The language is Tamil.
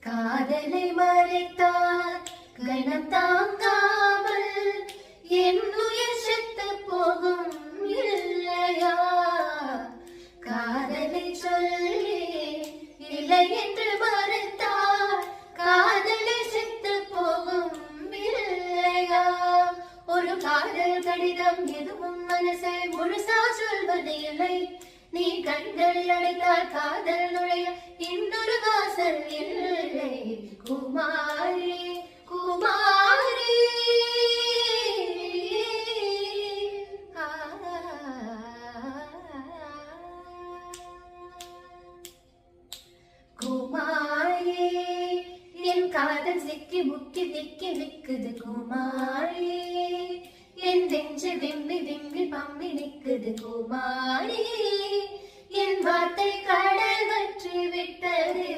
காதலை மறைத்தால் கணம் தாங்காமல் என் உயிர் செத்து போகும் இல்லையா? காதலை சொல்லி இல்லை என்று மறுத்தால் காதலை செத்து போகும் இல்லையா? ஒரு காதல் கடிதம் எதுவும் மனசை முழுசா சொல்வது இல்லை. நீ கண்கள் அடைத்தால் காதல் நுழைய இன்னொரு வாசல் இல்லை. குமாரி குமாரி குமாரி என் காதல் சிக்கி முக்கி திக்கி நிக்குது. குமாரி என் நெஞ்சு விம்மி விம்மி பம்மி நிக்குது. குமாரி என் வார்த்தை கடல் வற்றி விட்டதே.